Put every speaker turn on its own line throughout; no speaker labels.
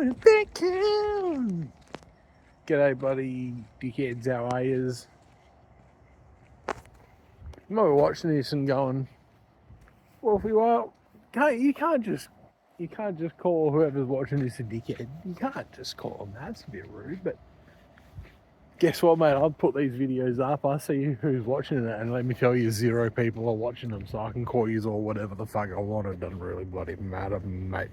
doing Vidcon. G'day, buddy, dickheads, how are yous? You might be watching this and going, Wolfie, well, you can't just call whoever's watching this a dickhead. You can't just call them that. It's a bit rude, but guess what, mate? I'll put these videos up. I see who's watching it, and let me tell you, 0 people are watching them, so I can call you or whatever the fuck I want. It doesn't really bloody matter, mate.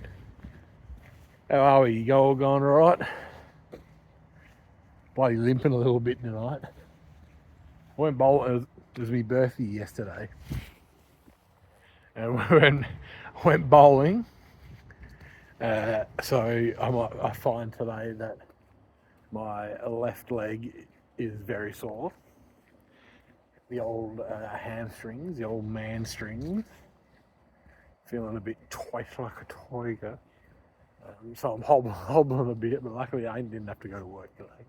How are we? You all going all right? Bloody limping a little bit tonight. I went bowling. It was my birthday yesterday, and I went bowling. So I find today that my left leg is very sore. The old hamstrings, the old man strings, feeling a bit twice like a tiger. So I'm hobbling a bit, but luckily I didn't have to go to work today.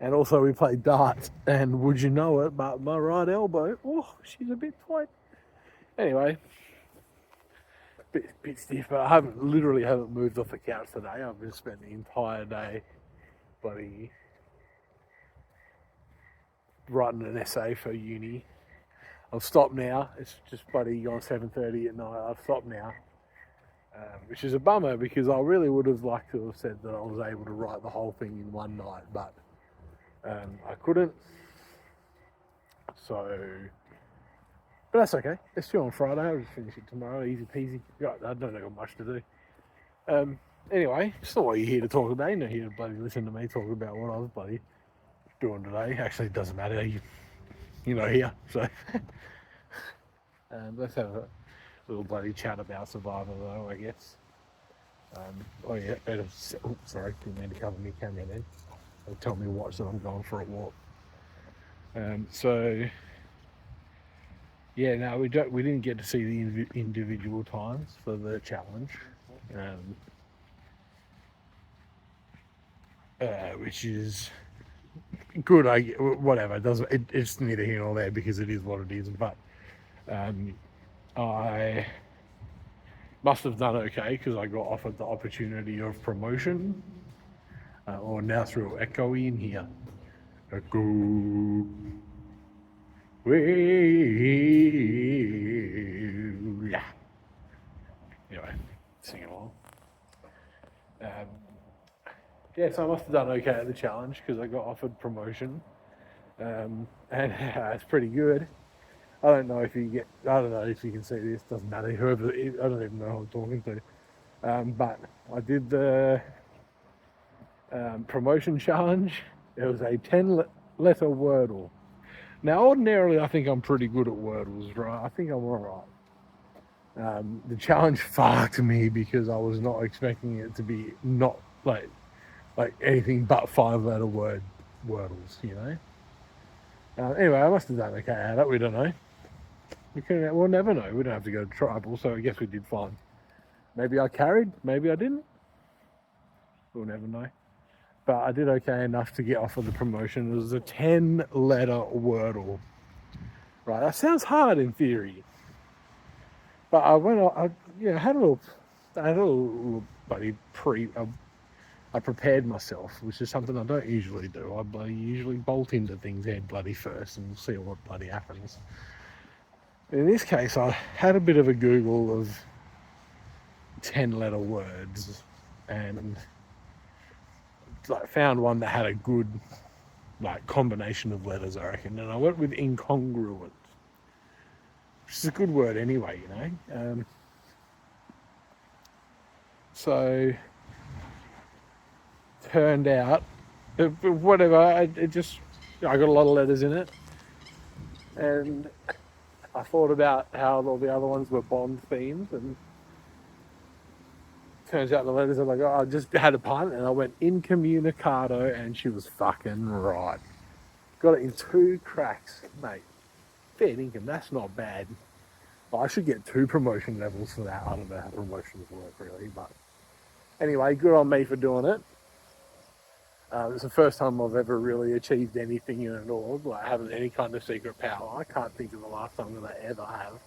And also we played darts, and would you know it, but my right elbow, she's a bit tight. Anyway, bit stiff, but I literally haven't moved off the couch today. I've just spent the entire day bloody writing an essay for uni. I've stopped now. It's just bloody on 7:30 at night. I've stopped now. Which is a bummer, because I really would have liked to have said that I was able to write the whole thing in one night, but I couldn't. So, but that's okay. It's still on Friday. I'll just finish it tomorrow. Easy peasy. I don't have much to do. Anyway, it's not what you're here to talk about. You're not here to bloody listen to me talk about what I was bloody doing today. Actually, it doesn't matter. You're not here, so let's have a little bloody chat about Survivor, though, I guess. Better. Oh, sorry, didn't mean to cover my camera then. They'll tell me to watch that I'm going for a walk. We didn't get to see the individual times for the challenge, which is good. Whatever. It's neither here nor there, because it is what it is. But I must have done okay, because I got offered the opportunity of promotion, or now through echoey in here. Echo. Yeah. Anyway, sing along. So I must have done okay at the challenge, because I got offered promotion, and it's pretty good. I don't know if you can see this. Doesn't matter. I don't even know who I'm talking to. But I did the promotion challenge. It was a 10-letter Wordle. Now, ordinarily, I think I'm pretty good at Wordles, right? I think I'm all right. The challenge fucked me, because I was not expecting it to be not like anything but 5-letter Wordles, you know? Anyway, I must have done okay at it. We don't know. We'll never know. We don't have to go to tribal, so I guess we did fine. Maybe I carried, maybe I didn't. We'll never know. But I did okay enough to get offered the promotion. It was a 10-letter Wordle. Right, that sounds hard in theory. But I had a little buddy I prepared myself, which is something I don't usually do. I usually bolt into things head bloody first and see what bloody happens. In this case, I had a bit of a Google of 10-letter words, and found one that had a good combination of letters, I reckon. And I went with incongruent, which is a good word anyway, you know. So turned out, whatever. I got a lot of letters in it, and I thought about how all the other ones were Bond themed, and turns out the letters are I just had a punt, and I went incommunicado, and she was fucking right. Got it in 2 cracks, mate. Fair income, that's not bad. Well, I should get 2 promotion levels for that. I don't know how promotions work really, but anyway, good on me for doing it. It's the first time I've ever really achieved anything in an org, having any kind of secret power. I can't think of the last time that I ever have.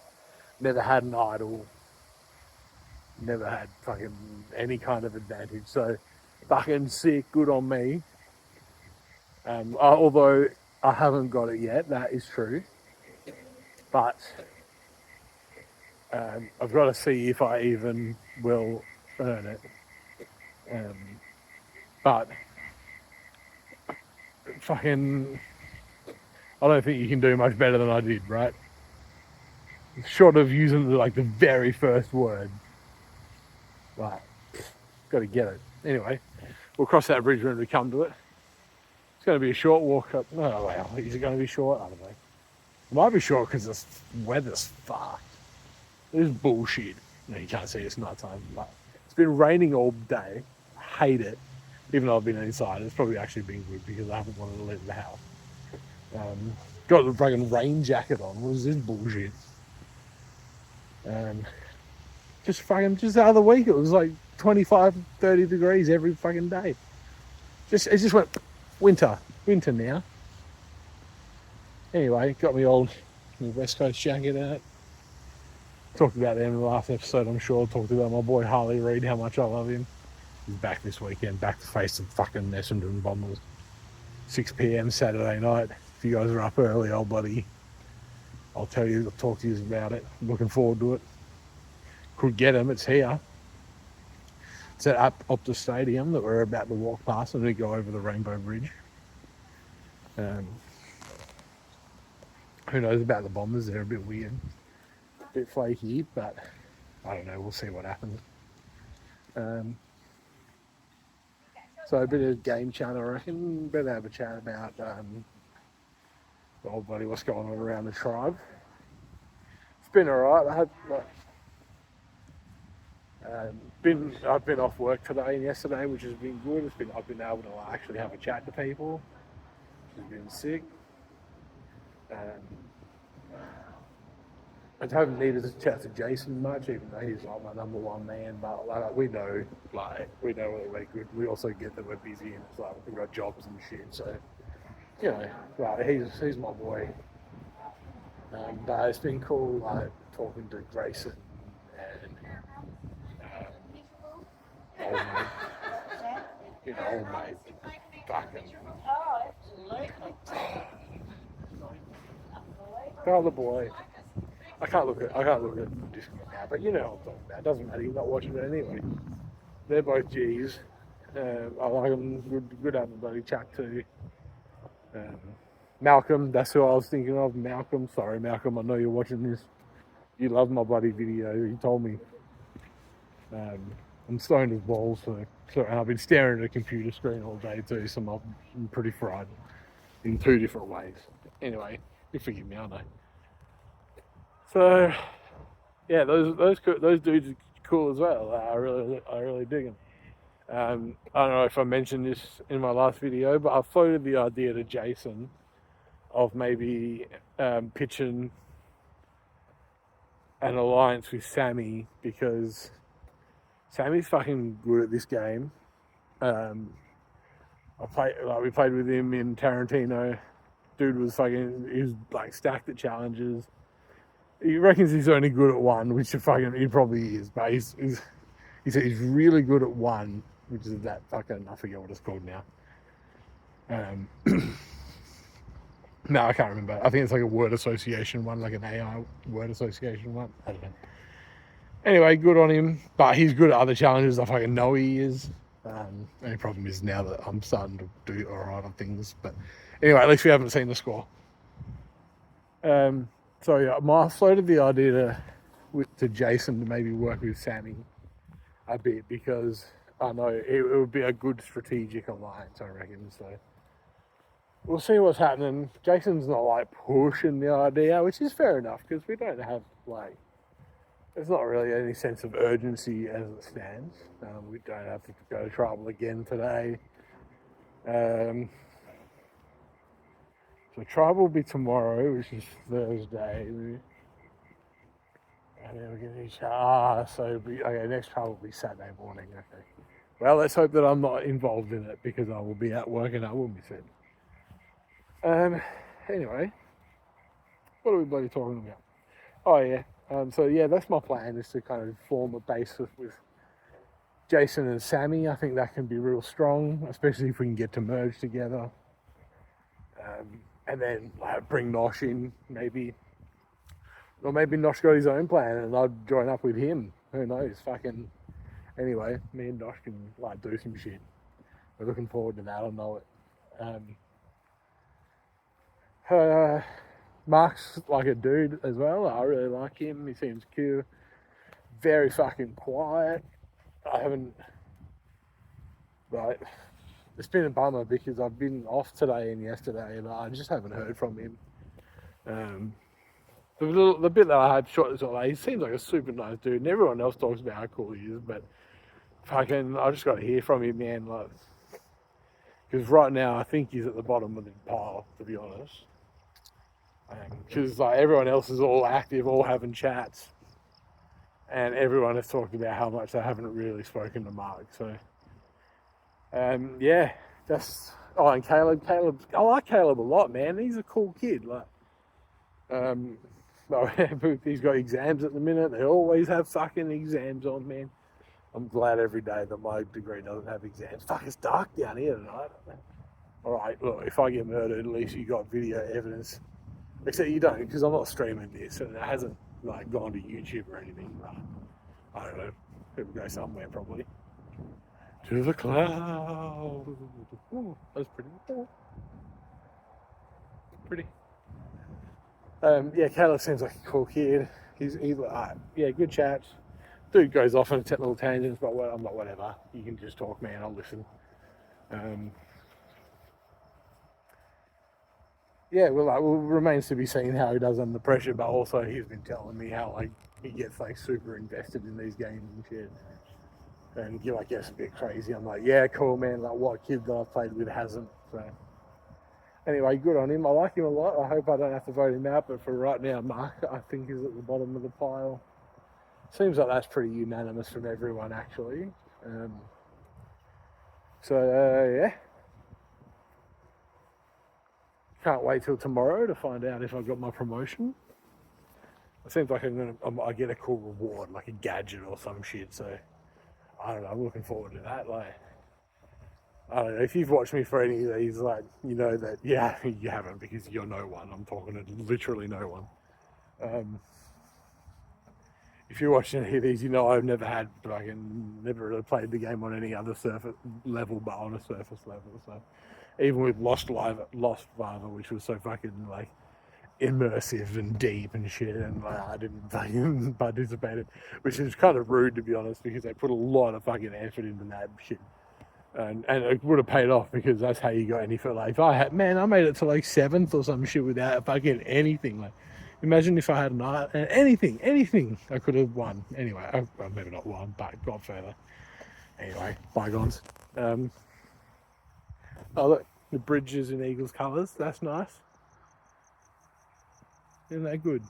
Never had an idol. Never had fucking any kind of advantage. So Fucking sick, good on me. Although I haven't got it yet, that is true. But I've got to see if I even will earn it. But fucking, I don't think you can do much better than I did, right? Short of using the very first word. Right, got to get it. Anyway, we'll cross that bridge when we come to it. It's going to be a short walk up. Oh, well, is it going to be short? I don't know. It might be short because the weather's fucked. This is bullshit. No, you can't see it's night time. But it's been raining all day. I hate it. Even though I've been inside, it's probably actually been good because I haven't wanted to leave the house. Got the fucking rain jacket on. What is this bullshit? Just the other week, it was like 25, 30 degrees every fucking day. It just went winter now. Anyway, got my old West Coast jacket out. Talked about them in the last episode, I'm sure. Talked about my boy Harley Reid, how much I love him. He's back this weekend, back to face some fucking Essendon Bombers. 6 p.m. Saturday night. If you guys are up early, old buddy, I'll talk to you about it. I'm looking forward to it. Could get him, it's here. It's at Optus Stadium that we're about to walk past and we go over the Rainbow Bridge. Who knows about the Bombers? They're a bit weird, a bit flaky, but I don't know. We'll see what happens. So a bit of game chat, I reckon. Better have a chat about old buddy, what's going on around the tribe. It's been alright. I've been off work today and yesterday, which has been good. I've been able to actually have a chat to people, which has been sick. I haven't needed to chat to Jason much, even though he's like my number one man. But we know that we're good. We also get that we're busy and it's like we've got jobs and shit. So he's my boy. But it's been cool talking to Grayson and old mate, fucking. Oh, the boy. I can't look at this now, but you know what I'm talking about. It doesn't matter. You're not watching it anyway. They're both G's. I like them. Good having a bloody chat to. Malcolm, that's who I was thinking of. Malcolm. Sorry, Malcolm. I know you're watching this. You love my bloody video. You told me. I'm stoned as balls, so I've been staring at a computer screen all day too, so I'm pretty fried in 2 different ways. Anyway, you forgive me, I know. So, yeah, those dudes are cool as well. I really dig them. I don't know if I mentioned this in my last video, but I floated the idea to Jason of maybe pitching an alliance with Sammy, because Sammy's fucking good at this game. We played with him in Tarantino. Dude was he was stacked at challenges. He reckons he's only good at one, which he probably is, but he said he's really good at one, which is that fucking, I forget what it's called now. No, I can't remember. I think it's like a word association one, like an AI word association one. I don't know. Anyway, good on him, but he's good at other challenges. I fucking know he is. The only problem is now that I'm starting to do alright on things. But anyway, at least we haven't seen the score. So yeah, I floated the idea to Jason to maybe work with Sammy a bit, because I know it would be a good strategic alliance, I reckon. So we'll see what's happening. Jason's not pushing the idea, which is fair enough, because we don't have there's not really any sense of urgency as it stands. We don't have to go to tribal again today. So tribal will be tomorrow, which is Thursday. And then we're going to next tribal will be Saturday morning. Okay. Well, let's hope that I'm not involved in it, because I will be at work and I will miss it. Anyway, what are we bloody talking about? Oh yeah. So yeah, that's my plan, is to kind of form a base with Jason and Sammy, I think that can be real strong, especially if we can get to merge together. And then bring Nosh in, maybe. Or maybe Nosh got his own plan and I'd join up with him. Who knows? Fucking. Anyway, me and Nosh can do some shit. We're looking forward to that. I know it. Mark's like a dude as well. I really like him. He seems cute. Very fucking quiet. I haven't. It's been a bummer because I've been off today and yesterday, and I just haven't heard from him. The bit that I had shot, he seems like a super nice dude, and everyone else talks about how cool he is, but fucking, I just got to hear from him, man. Because right now, I think he's at the bottom of the pile, to be honest. Because everyone else is all active, all having chats, and everyone is talking about how much they haven't really spoken to Mark. So, yeah, that's. Oh, and Caleb, I like Caleb a lot, man. He's a cool kid. He's got exams at the minute. They always have fucking exams on, man. I'm glad every day that my degree doesn't have exams. Fuck, it's dark down here tonight. Alright, look, if I get murdered, at least you got video evidence. Except you don't, because I'm not streaming this, and it hasn't gone to YouTube or anything. I don't know. It will go somewhere, probably. To the clouds. Ooh, that was pretty cool. Pretty. Yeah, Caleb seems like a cool kid. He's good chats. Dude goes off on technical tangents, but I'm not whatever. You can just talk, man. I'll listen. Yeah, well, it remains to be seen how he does under pressure, but also he's been telling me how he gets super invested in these games and shit. And he gets a bit crazy. I'm like, yeah, cool, man. What kid that I've played with hasn't. So anyway, good on him. I like him a lot. I hope I don't have to vote him out, but for right now, Mark, I think, is at the bottom of the pile. Seems like that's pretty unanimous from everyone, actually. Yeah. Can't wait till tomorrow to find out if I got my promotion. It seems like I get a cool reward, like a gadget or some shit. So I don't know. I'm looking forward to that. I don't know if you've watched me for any of these. You know that. Yeah, you haven't because you're no one. I'm talking to literally no one. If you're watching any of these, you know I've never never really played the game on any other surface level, but on a surface level. So even with Lost Lava, which was so fucking immersive and deep and shit, and I didn't fucking participate in, which is kind of rude, to be honest, because they put a lot of fucking effort into that shit. And it would have paid off because that's how you got any for I made it to 7th or some shit without fucking anything. Imagine if I had anything I could have won. Anyway, maybe not won, but got further. Anyway, bygones. Oh look, the bridge is in Eagles colours. That's nice. Isn't that good?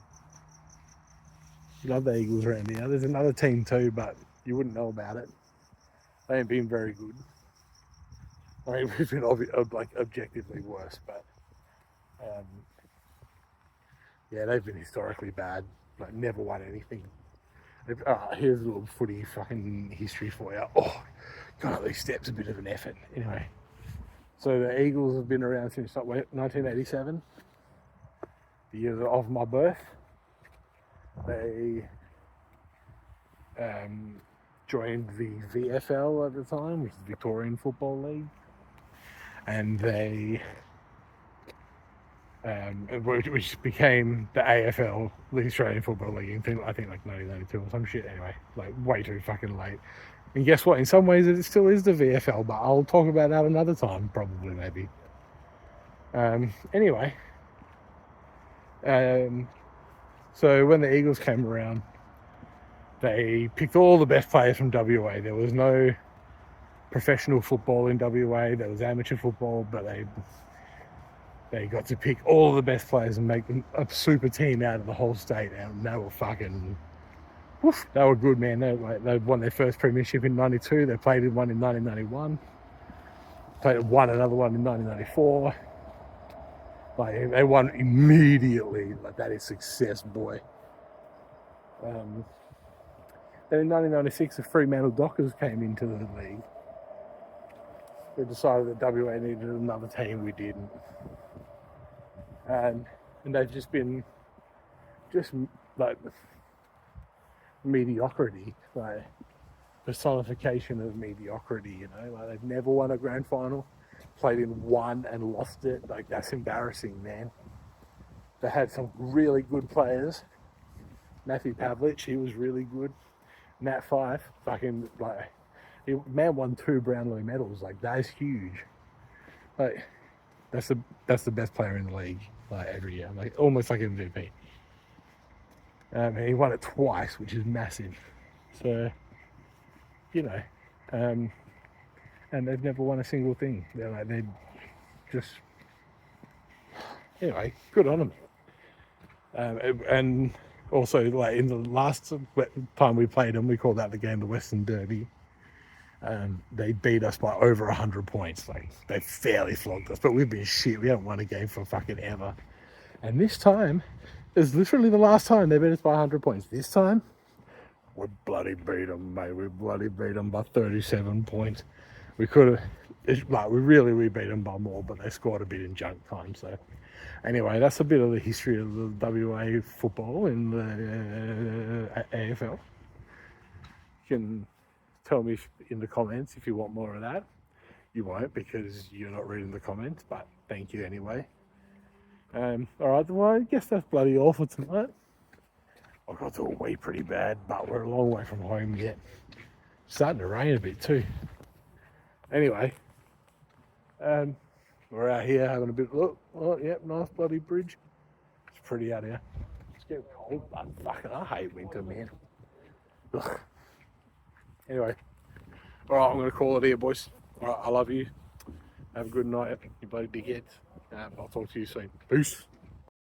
Love the Eagles around here. There's another team too, but you wouldn't know about it. They ain't been very good. I mean, we've been objectively worse, but yeah, they've been historically bad. Never won anything. Here's a little footy fucking history for you. Oh, God, up these steps, a bit of an effort. Anyway, so the Eagles have been around since 1987, the year of my birth. They joined the VFL at the time, which is the Victorian Football League, and they which became the AFL, the Australian Football League, I think 1992 or some shit. Anyway, way too fucking late. And guess what? In some ways, it still is the VFL, but I'll talk about that another time, probably, maybe. Anyway, so when the Eagles came around, they picked all the best players from WA. There was no professional football in WA. There was amateur football, but they got to pick all the best players and make them a super team out of the whole state, and they were fucking, woof, they were good, man. They won their first premiership in 92. They played in one in 1991. Won another one in 1994. They won immediately. That is success, boy. Then in 1996, the Fremantle Dockers came into the league. We decided that WA needed another team. We didn't. And they've just been like mediocrity, like personification of mediocrity, you know. Like, they've never won a grand final, played in one and lost it. Like, that's embarrassing, man. They had some really good players. Matthew Pavlich, he was really good. Nat Fife, fucking, like, man won 2 Brownlow medals. Like, that's huge. Like, that's the best player in the league, like, every year, like almost like MVP. And he won it twice, which is massive. So, you know, and they've never won a single thing. They're just, anyway, good on them. And also, like, in the last time we played them, we called that the game the Western Derby. They beat us by over 100 points. Like, they fairly flogged us, but we've been shit. We haven't won a game for fucking ever. And this time is literally the last time they beat us by 100 points. This time, we bloody beat them, mate. We bloody beat them by 37 points. We could have, like, we beat them by more, but they scored a bit in junk time. So, anyway, that's a bit of the history of the WA football in the AFL. You can tell me in the comments if you want more of that. You won't, because you're not reading the comments, but thank you anyway. Alright, well, I guess that's bloody all for tonight. I got to a wee pretty bad, but we're a long way from home yet. Starting to rain a bit too. Anyway, we're out here having a bit of look. Oh, yep, nice bloody bridge. It's pretty out here. It's getting cold, but fucking I hate winter, man. Ugh. Anyway, alright, I'm going to call it here, boys. Alright, I love you. Have a good night, you bloody dickheads. I'll talk to you soon. Peace.